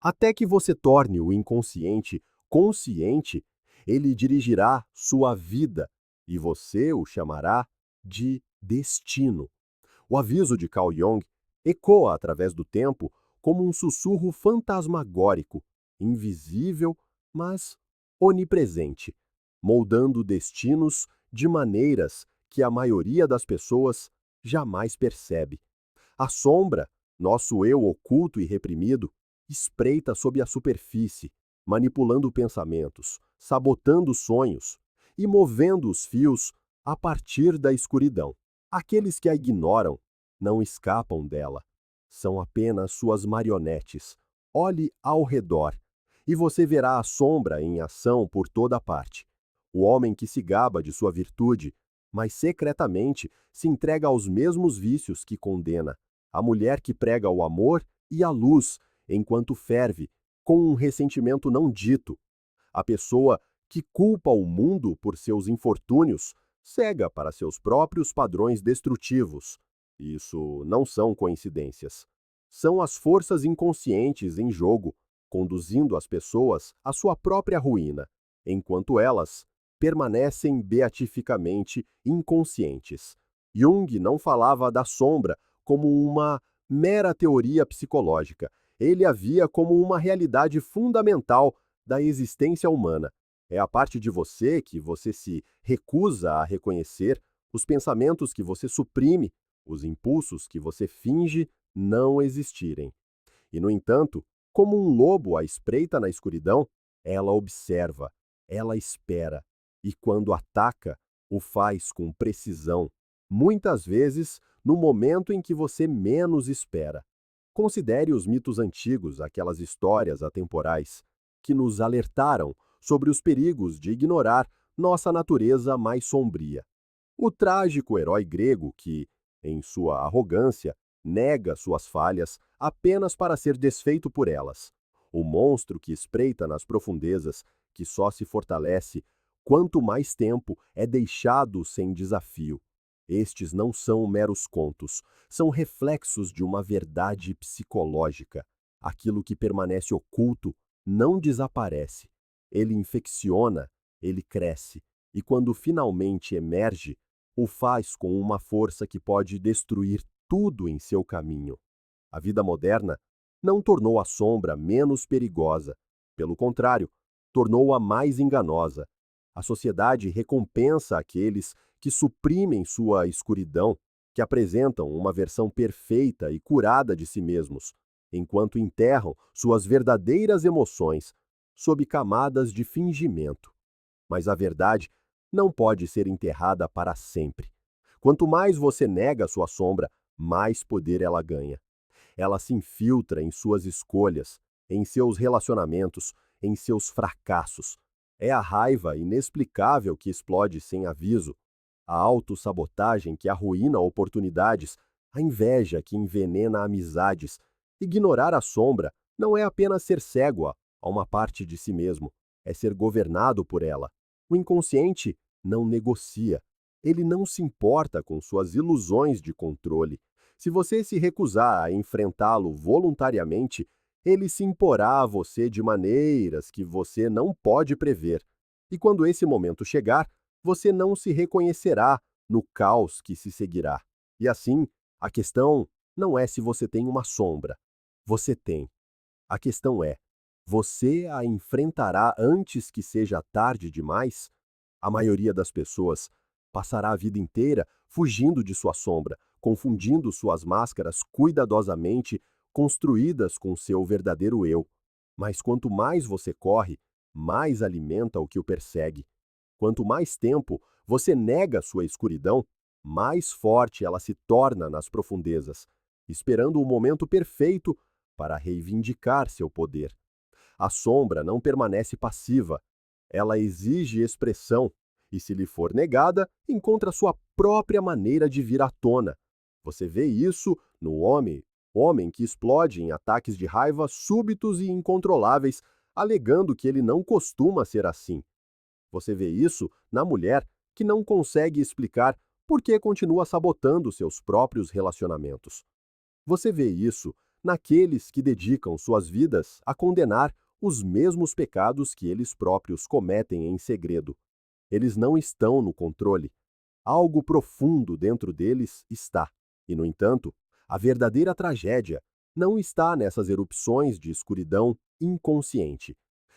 Até que você torne o inconsciente consciente, ele dirigirá sua vida e você o chamará de destino. O aviso de Carl Jung ecoa através do tempo como um sussurro fantasmagórico, invisível, mas onipresente, moldando destinos de maneiras que a maioria das pessoas jamais percebe. A sombra, nosso eu oculto e reprimido, espreita sob a superfície, manipulando pensamentos, sabotando sonhos e movendo os fios a partir da escuridão. Aqueles que a ignoram não escapam dela. São apenas suas marionetes. Olhe ao redor e você verá a sombra em ação por toda parte. O homem que se gaba de sua virtude, mas secretamente se entrega aos mesmos vícios que condena. A mulher que prega o amor e a luz enquanto ferve, com um ressentimento não dito. A pessoa que culpa o mundo por seus infortúnios, cega para seus próprios padrões destrutivos. Isso não são coincidências. São as forças inconscientes em jogo, conduzindo as pessoas à sua própria ruína, enquanto elas permanecem beatificamente inconscientes. Jung não falava da sombra como uma mera teoria psicológica. Ele a via como uma realidade fundamental da existência humana. É a parte de você que você se recusa a reconhecer, os pensamentos que você suprime, os impulsos que você finge não existirem. E, no entanto, como um lobo à espreita na escuridão, ela observa, ela espera, e quando ataca, o faz com precisão, muitas vezes no momento em que você menos espera. Considere os mitos antigos, aquelas histórias atemporais, que nos alertaram sobre os perigos de ignorar nossa natureza mais sombria. O trágico herói grego que, em sua arrogância, nega suas falhas apenas para ser desfeito por elas. O monstro que espreita nas profundezas, que só se fortalece quanto mais tempo é deixado sem desafio. Estes não são meros contos, são reflexos de uma verdade psicológica. Aquilo que permanece oculto não desaparece. Ele infecciona, ele cresce, e quando finalmente emerge, o faz com uma força que pode destruir tudo em seu caminho. A vida moderna não tornou a sombra menos perigosa. Pelo contrário, tornou-a mais enganosa. A sociedade recompensa aqueles que suprimem sua escuridão, que apresentam uma versão perfeita e curada de si mesmos, enquanto enterram suas verdadeiras emoções sob camadas de fingimento. Mas a verdade não pode ser enterrada para sempre. Quanto mais você nega sua sombra, mais poder ela ganha. Ela se infiltra em suas escolhas, em seus relacionamentos, em seus fracassos. É a raiva inexplicável que explode sem aviso, a autossabotagem que arruína oportunidades, a inveja que envenena amizades. Ignorar a sombra não é apenas ser cego a uma parte de si mesmo, é ser governado por ela. O inconsciente não negocia. Ele não se importa com suas ilusões de controle. Se você se recusar a enfrentá-lo voluntariamente, ele se imporá a você de maneiras que você não pode prever. E quando esse momento chegar, você não se reconhecerá no caos que se seguirá. E assim, a questão não é se você tem uma sombra. Você tem. A questão é: você a enfrentará antes que seja tarde demais? A maioria das pessoas passará a vida inteira fugindo de sua sombra, confundindo suas máscaras cuidadosamente construídas com seu verdadeiro eu. Mas quanto mais você corre, mais alimenta o que o persegue. Quanto mais tempo você nega sua escuridão, mais forte ela se torna nas profundezas, esperando o momento perfeito para reivindicar seu poder. A sombra não permanece passiva. Ela exige expressão e, se lhe for negada, encontra sua própria maneira de vir à tona. Você vê isso no homem que explode em ataques de raiva súbitos e incontroláveis, alegando que ele não costuma ser assim. Você vê isso na mulher que não consegue explicar por que continua sabotando seus próprios relacionamentos. Você vê isso naqueles que dedicam suas vidas a condenar os mesmos pecados que eles próprios cometem em segredo. Eles não estão no controle. Algo profundo dentro deles está. E, no entanto, a verdadeira tragédia não está nessas erupções de escuridão inconsciente.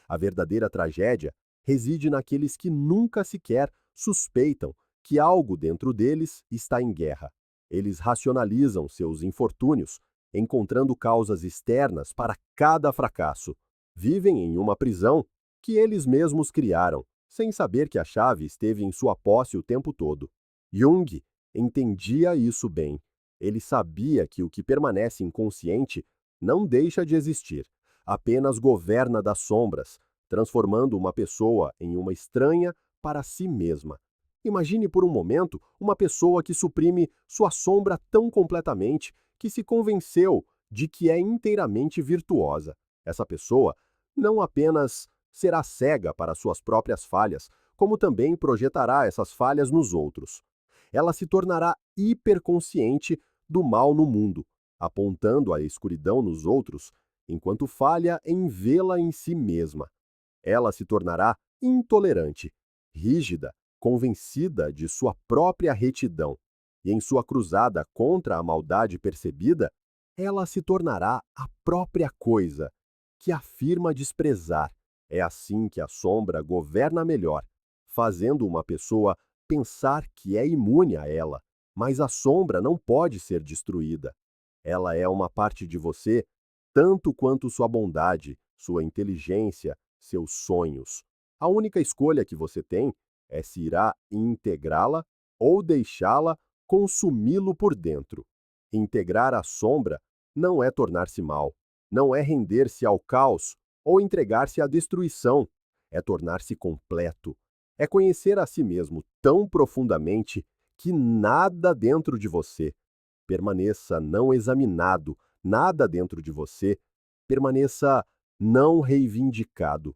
A verdadeira tragédia reside naqueles que nunca sequer suspeitam que algo dentro deles está em guerra. Eles racionalizam seus infortúnios, encontrando causas externas para cada fracasso. Vivem em uma prisão que eles mesmos criaram, sem saber que a chave esteve em sua posse o tempo todo. Jung entendia isso bem. Ele sabia que o que permanece inconsciente não deixa de existir, apenas governa das sombras, transformando uma pessoa em uma estranha para si mesma. Imagine por um momento uma pessoa que suprime sua sombra tão completamente que se convenceu de que é inteiramente virtuosa. Essa pessoa não apenas será cega para suas próprias falhas, como também projetará essas falhas nos outros. Ela se tornará hiperconsciente do mal no mundo, apontando a escuridão nos outros, enquanto falha em vê-la em si mesma. Ela se tornará intolerante, rígida, convencida de sua própria retidão. E em sua cruzada contra a maldade percebida, ela se tornará a própria coisa que afirma desprezar. É assim que a sombra governa melhor, fazendo uma pessoa pensar que é imune a ela. Mas a sombra não pode ser destruída. Ela é uma parte de você, tanto quanto sua bondade, sua inteligência, seus sonhos. A única escolha que você tem é se irá integrá-la ou deixá-la consumi-lo por dentro. Integrar a sombra não é tornar-se mal, não é render-se ao caos ou entregar-se à destruição, é tornar-se completo. É conhecer a si mesmo tão profundamente que nada dentro de você permaneça não examinado, nada dentro de você permaneça não reivindicado.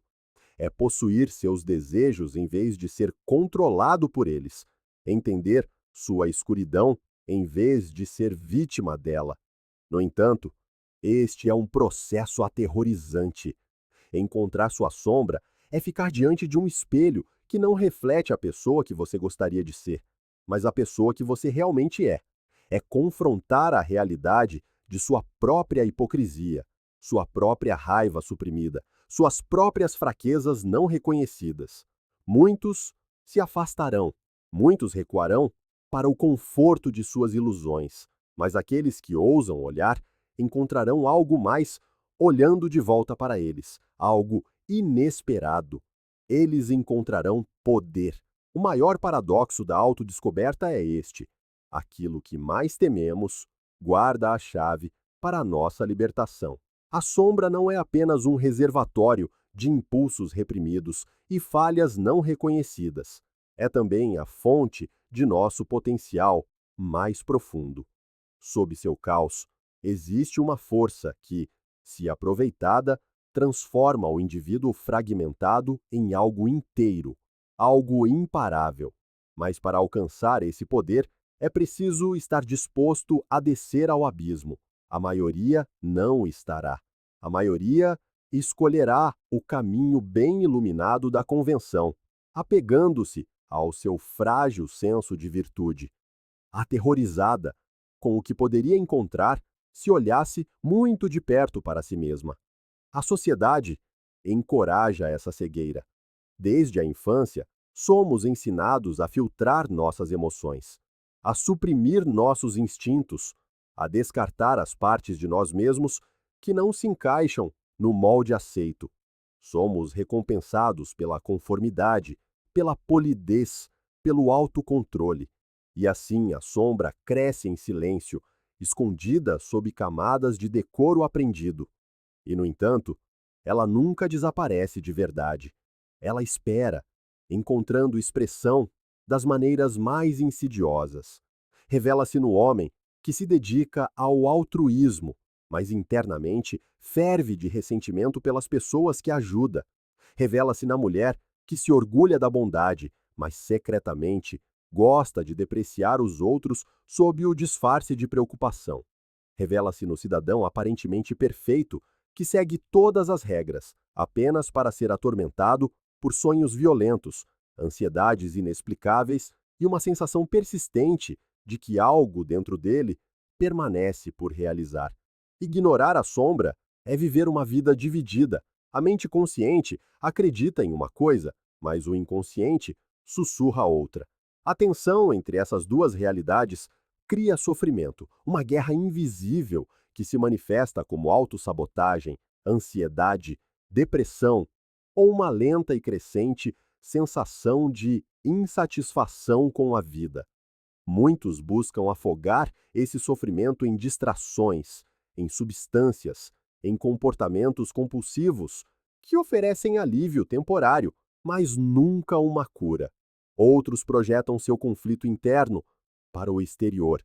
É possuir seus desejos em vez de ser controlado por eles, entender sua escuridão em vez de ser vítima dela. No entanto, este é um processo aterrorizante. Encontrar sua sombra é ficar diante de um espelho que não reflete a pessoa que você gostaria de ser, mas a pessoa que você realmente é. É confrontar a realidade de sua própria hipocrisia, sua própria raiva suprimida, suas próprias fraquezas não reconhecidas. Muitos se afastarão, muitos recuarão para o conforto de suas ilusões, mas aqueles que ousam olhar encontrarão algo mais olhando de volta para eles, algo inesperado. Eles encontrarão poder. O maior paradoxo da autodescoberta é este: aquilo que mais tememos guarda a chave para a nossa libertação. A sombra não é apenas um reservatório de impulsos reprimidos e falhas não reconhecidas. É também a fonte de nosso potencial mais profundo. Sob seu caos, existe uma força que, se aproveitada, transforma o indivíduo fragmentado em algo inteiro, algo imparável. Mas para alcançar esse poder, é preciso estar disposto a descer ao abismo. A maioria não estará. A maioria escolherá o caminho bem iluminado da convenção, apegando-se ao seu frágil senso de virtude, aterrorizada com o que poderia encontrar se olhasse muito de perto para si mesma. A sociedade encoraja essa cegueira. Desde a infância, somos ensinados a filtrar nossas emoções, a suprimir nossos instintos, a descartar as partes de nós mesmos que não se encaixam no molde aceito. Somos recompensados pela conformidade, pela polidez, pelo autocontrole. E assim a sombra cresce em silêncio, escondida sob camadas de decoro aprendido. E, no entanto, ela nunca desaparece de verdade. Ela espera, encontrando expressão das maneiras mais insidiosas. Revela-se no homem que se dedica ao altruísmo, mas internamente ferve de ressentimento pelas pessoas que ajuda. Revela-se na mulher que se orgulha da bondade, mas secretamente gosta de depreciar os outros sob o disfarce de preocupação. Revela-se no cidadão aparentemente perfeito, que segue todas as regras, apenas para ser atormentado por sonhos violentos, ansiedades inexplicáveis e uma sensação persistente de que algo dentro dele permanece por realizar. Ignorar a sombra é viver uma vida dividida. A mente consciente acredita em uma coisa, mas o inconsciente sussurra outra. A tensão entre essas duas realidades cria sofrimento, uma guerra invisível que se manifesta como autossabotagem, ansiedade, depressão ou uma lenta e crescente sensação de insatisfação com a vida. Muitos buscam afogar esse sofrimento em distrações, em substâncias, em comportamentos compulsivos que oferecem alívio temporário, mas nunca uma cura. Outros projetam seu conflito interno para o exterior,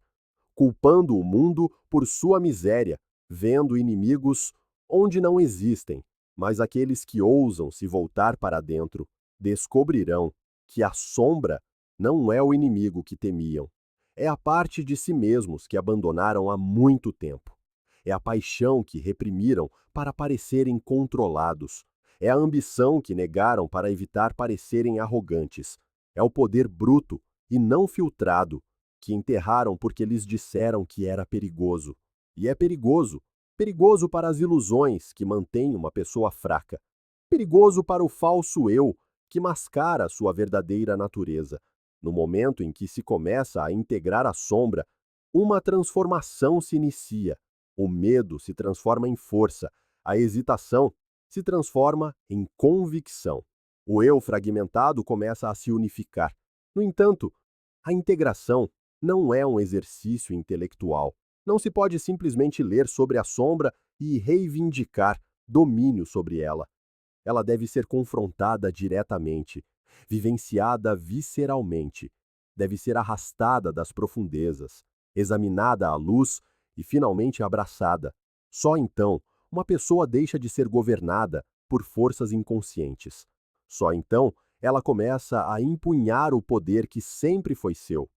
culpando o mundo por sua miséria, vendo inimigos onde não existem, mas aqueles que ousam se voltar para dentro descobrirão que a sombra não é o inimigo que temiam. É a parte de si mesmos que abandonaram há muito tempo. É a paixão que reprimiram para parecerem controlados. É a ambição que negaram para evitar parecerem arrogantes. É o poder bruto e não filtrado que enterraram porque lhes disseram que era perigoso. E é perigoso. Perigoso para as ilusões que mantêm uma pessoa fraca. Perigoso para o falso eu que mascara sua verdadeira natureza. No momento em que se começa a integrar a sombra, uma transformação se inicia. O medo se transforma em força, a hesitação se transforma em convicção. O eu fragmentado começa a se unificar. No entanto, a integração não é um exercício intelectual. Não se pode simplesmente ler sobre a sombra e reivindicar domínio sobre ela. Ela deve ser confrontada diretamente, vivenciada visceralmente, deve ser arrastada das profundezas, examinada à luz e finalmente abraçada. Só então, uma pessoa deixa de ser governada por forças inconscientes. Só então, ela começa a empunhar o poder que sempre foi seu.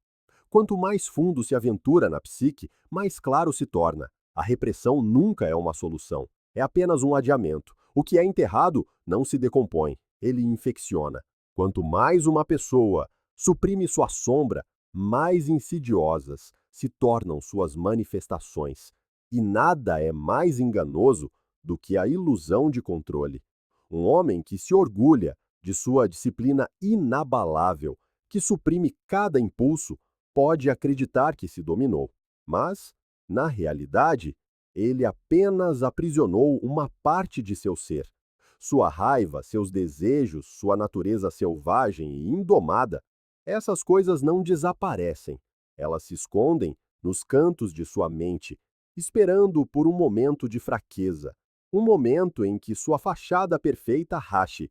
Quanto mais fundo se aventura na psique, mais claro se torna. A repressão nunca é uma solução, é apenas um adiamento. O que é enterrado não se decompõe, ele infecciona. Quanto mais uma pessoa suprime sua sombra, mais insidiosas se tornam suas manifestações. E nada é mais enganoso do que a ilusão de controle. Um homem que se orgulha de sua disciplina inabalável, que suprime cada impulso, pode acreditar que se dominou, mas, na realidade, ele apenas aprisionou uma parte de seu ser. Sua raiva, seus desejos, sua natureza selvagem e indomada, essas coisas não desaparecem. Elas se escondem nos cantos de sua mente, esperando por um momento de fraqueza, um momento em que sua fachada perfeita rache.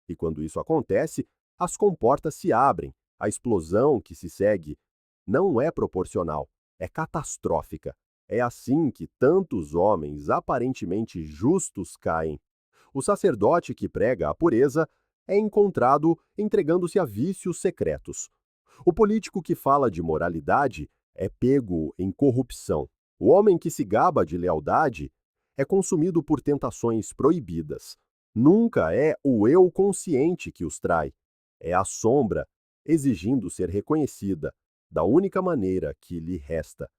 E quando isso acontece, as comportas se abrem, a explosão que se segue não é proporcional, é catastrófica. É assim que tantos homens aparentemente justos caem. O sacerdote que prega a pureza é encontrado entregando-se a vícios secretos. O político que fala de moralidade é pego em corrupção. O homem que se gaba de lealdade é consumido por tentações proibidas. Nunca é o eu consciente que os trai. É a sombra exigindo ser reconhecida da única maneira que lhe resta.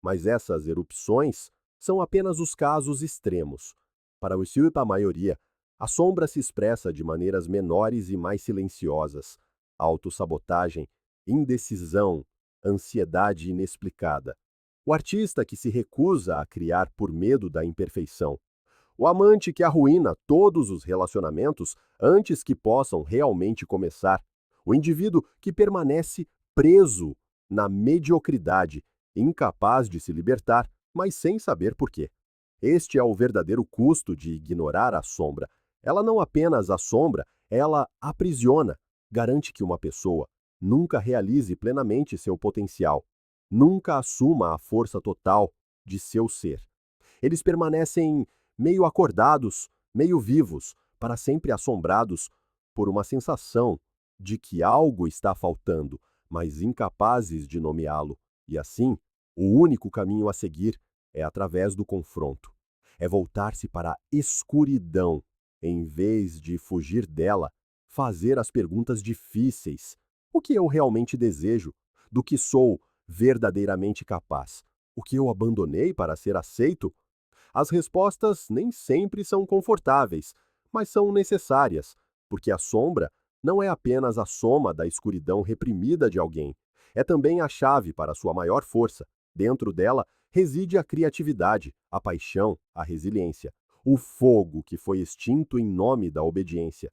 Mas essas erupções são apenas os casos extremos. Para o a maioria, a sombra se expressa de maneiras menores e mais silenciosas. Autossabotagem, indecisão, ansiedade inexplicada. O artista que se recusa a criar por medo da imperfeição. O amante que arruína todos os relacionamentos antes que possam realmente começar. O indivíduo que permanece preso na mediocridade, incapaz de se libertar, mas sem saber por quê. Este é o verdadeiro custo de ignorar a sombra. Ela não apenas assombra, ela aprisiona, garante que uma pessoa nunca realize plenamente seu potencial, nunca assuma a força total de seu ser. Eles permanecem meio acordados, meio vivos, para sempre assombrados por uma sensação de que algo está faltando, mas incapazes de nomeá-lo. E assim, o único caminho a seguir É através do confronto. É voltar-se para a escuridão, em vez de fugir dela, fazer as perguntas difíceis. O que eu realmente desejo? Do que sou verdadeiramente capaz? O que eu abandonei para ser aceito? As respostas nem sempre são confortáveis, mas são necessárias, porque a sombra não é apenas a soma da escuridão reprimida de alguém, é também a chave para sua maior força. Dentro dela reside a criatividade, a paixão, a resiliência, o fogo que foi extinto em nome da obediência.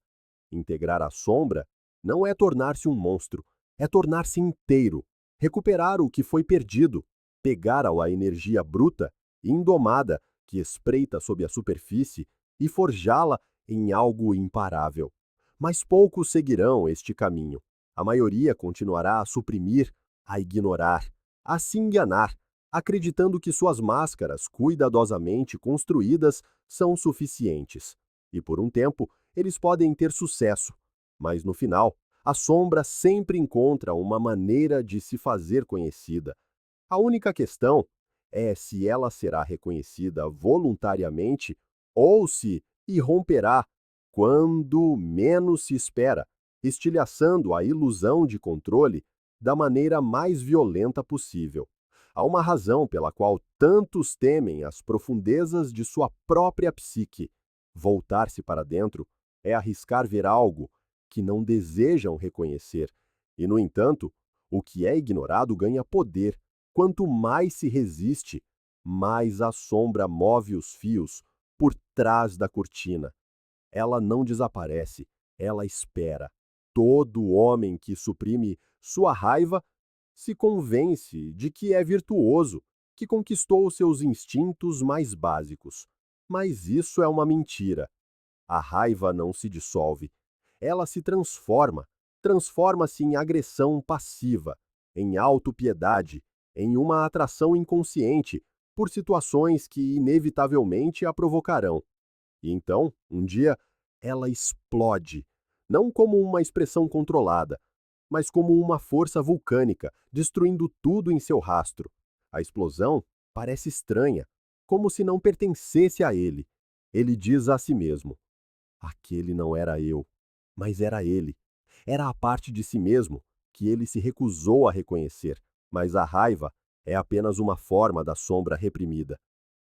Integrar a sombra não é tornar-se um monstro, é tornar-se inteiro, recuperar o que foi perdido, pegar a energia bruta e indomada que espreita sob a superfície e forjá-la em algo imparável. Mas poucos seguirão este caminho. A maioria continuará a suprimir, a ignorar, a se enganar, acreditando que suas máscaras cuidadosamente construídas são suficientes. E por um tempo, eles podem ter sucesso, mas no final, a sombra sempre encontra uma maneira de se fazer conhecida. A única questão é se ela será reconhecida voluntariamente ou se irromperá quando menos se espera, estilhaçando a ilusão de controle da maneira mais violenta possível. Há uma razão pela qual tantos temem as profundezas de sua própria psique. Voltar-se para dentro é arriscar ver algo que não desejam reconhecer, e, no entanto, o que é ignorado ganha poder. Quanto mais se resiste, mais a sombra move os fios por trás da cortina. Ela não desaparece, ela espera. Todo homem que suprime sua raiva se convence de que é virtuoso, que conquistou seus instintos mais básicos. Mas isso é uma mentira. A raiva não se dissolve. Ela se transforma. Transforma-se em agressão passiva, em autopiedade, em uma atração inconsciente por situações que inevitavelmente a provocarão. E então, um dia, ela explode, não como uma expressão controlada, mas como uma força vulcânica, destruindo tudo em seu rastro. A explosão parece estranha, como se não pertencesse a ele. Ele diz a si mesmo: aquele não era eu, mas era ele. Era a parte de si mesmo que ele se recusou a reconhecer, mas a raiva é apenas uma forma da sombra reprimida.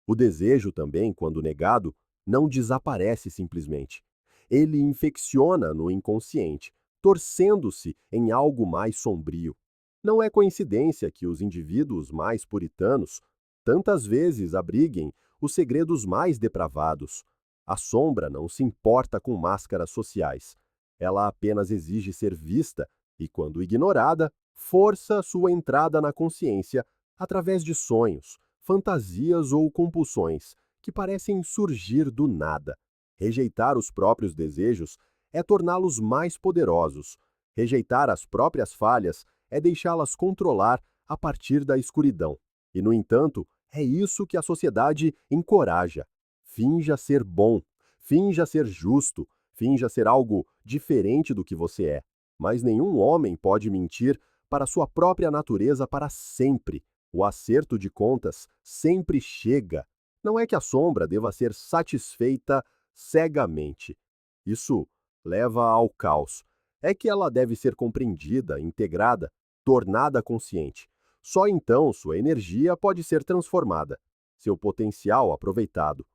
O desejo também, quando negado, não desaparece simplesmente. Ele infecciona no inconsciente, torcendo-se em algo mais sombrio. Não é coincidência que os indivíduos mais puritanos tantas vezes abriguem os segredos mais depravados. A sombra não se importa com máscaras sociais. Ela apenas exige ser vista e, quando ignorada, força sua entrada na consciência através de sonhos, fantasias ou compulsões que parecem surgir do nada. Rejeitar os próprios desejos é torná-los mais poderosos. Rejeitar as próprias falhas é deixá-las controlar a partir da escuridão. E, no entanto, é isso que a sociedade encoraja. Finja ser bom, finja ser justo, finja ser algo diferente do que você é. Mas nenhum homem pode mentir para sua própria natureza para sempre. O acerto de contas sempre chega. Não é que a sombra deva ser satisfeita cegamente. Isso leva ao caos. É que ela deve ser compreendida, integrada, tornada consciente. Só então sua energia pode ser transformada, seu potencial aproveitado.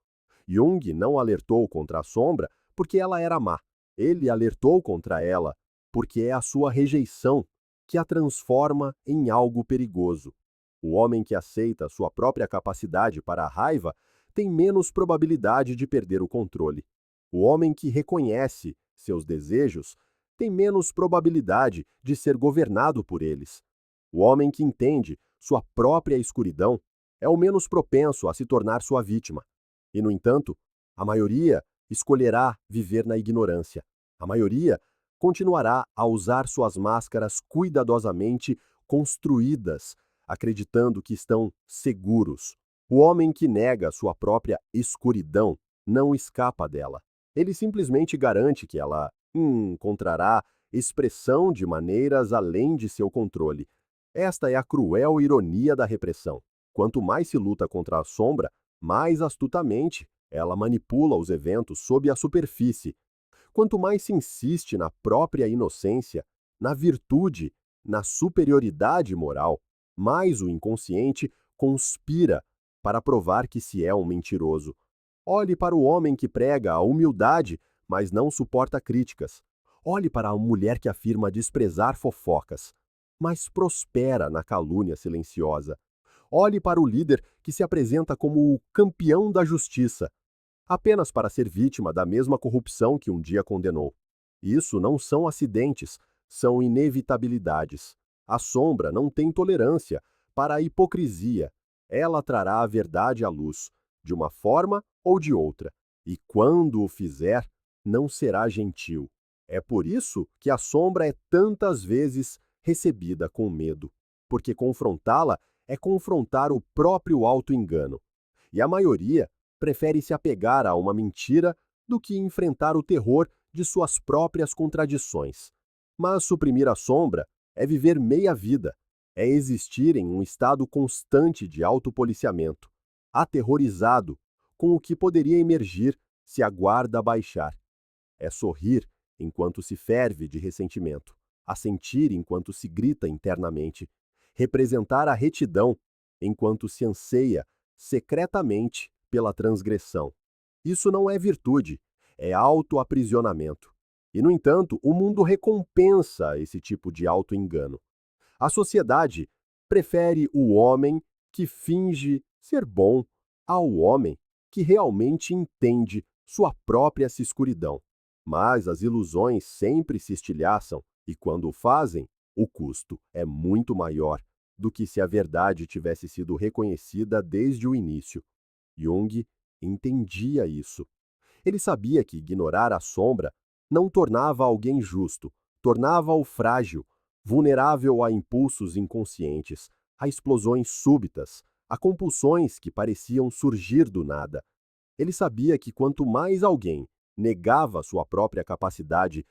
Jung não alertou contra a sombra porque ela era má. Ele alertou contra ela porque é a sua rejeição que a transforma em algo perigoso. O homem que aceita sua própria capacidade para a raiva tem menos probabilidade de perder o controle. O homem que reconhece seus desejos tem menos probabilidade de ser governado por eles. O homem que entende sua própria escuridão é o menos propenso a se tornar sua vítima. E, no entanto, a maioria escolherá viver na ignorância. A maioria continuará a usar suas máscaras cuidadosamente construídas, acreditando que estão seguros. O homem que nega sua própria escuridão não escapa dela. Ele simplesmente garante que ela encontrará expressão de maneiras além de seu controle. Esta é a cruel ironia da repressão. Quanto mais se luta contra a sombra, mais astutamente ela manipula os eventos sob a superfície. Quanto mais se insiste na própria inocência, na virtude, na superioridade moral, mais o inconsciente conspira para provar que se é um mentiroso. Olhe para o homem que prega a humildade, mas não suporta críticas. Olhe para a mulher que afirma desprezar fofocas, mas prospera na calúnia silenciosa. Olhe para o líder que se apresenta como o campeão da justiça, apenas para ser vítima da mesma corrupção que um dia condenou. Isso não são acidentes, são inevitabilidades. A sombra não tem tolerância para a hipocrisia. Ela trará a verdade à luz, de uma forma ou de outra, e quando o fizer, não será gentil. É por isso que a sombra é tantas vezes recebida com medo, porque confrontá-la é confrontar o próprio auto-engano. E a maioria prefere se apegar a uma mentira do que enfrentar o terror de suas próprias contradições. Mas suprimir a sombra é viver meia vida, é existir em um estado constante de autopoliciamento, aterrorizado com o que poderia emergir se a guarda baixar. É sorrir enquanto se ferve de ressentimento, assentir enquanto se grita internamente, representar a retidão enquanto se anseia secretamente pela transgressão. Isso não é virtude, é autoaprisionamento. E, no entanto, o mundo recompensa esse tipo de auto-engano. A sociedade prefere o homem que finge ser bom ao homem que realmente entende sua própria escuridão. Mas as ilusões sempre se estilhaçam e, quando o fazem, o custo é muito maior do que se a verdade tivesse sido reconhecida desde o início. Jung entendia isso. Ele sabia que ignorar a sombra não tornava alguém justo, tornava-o frágil, vulnerável a impulsos inconscientes, a explosões súbitas, a compulsões que pareciam surgir do nada. Ele sabia que quanto mais alguém negava sua própria capacidade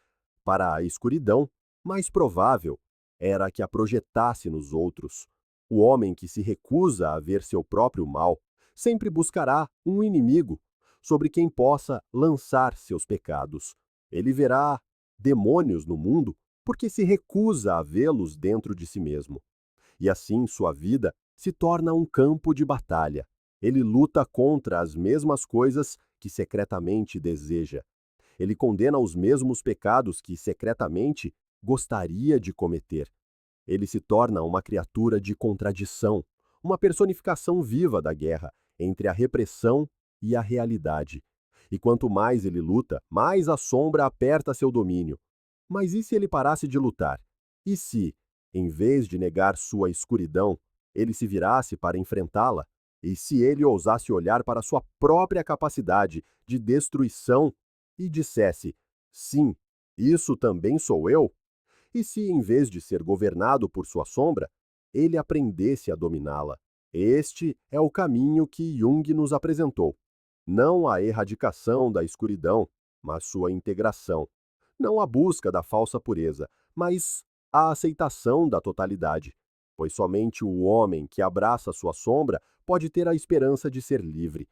para a escuridão, mais provável era que a projetasse nos outros. O homem que se recusa a ver seu próprio mal sempre buscará um inimigo sobre quem possa lançar seus pecados. Ele verá demônios no mundo porque se recusa a vê-los dentro de si mesmo. E assim sua vida se torna um campo de batalha. Ele luta contra as mesmas coisas que secretamente deseja. Ele condena os mesmos pecados que secretamente gostaria de cometer. Ele se torna uma criatura de contradição, uma personificação viva da guerra entre a repressão e a realidade. E quanto mais ele luta, mais a sombra aperta seu domínio. Mas e se ele parasse de lutar? E se, em vez de negar sua escuridão, ele se virasse para enfrentá-la? E se ele ousasse olhar para sua própria capacidade de destruição e dissesse: sim, isso também sou eu? E se, em vez de ser governado por sua sombra, ele aprendesse a dominá-la? Este é o caminho que Jung nos apresentou. Não a erradicação da escuridão, mas sua integração. Não a busca da falsa pureza, mas a aceitação da totalidade. Pois somente o homem que abraça sua sombra pode ter a esperança de ser livre.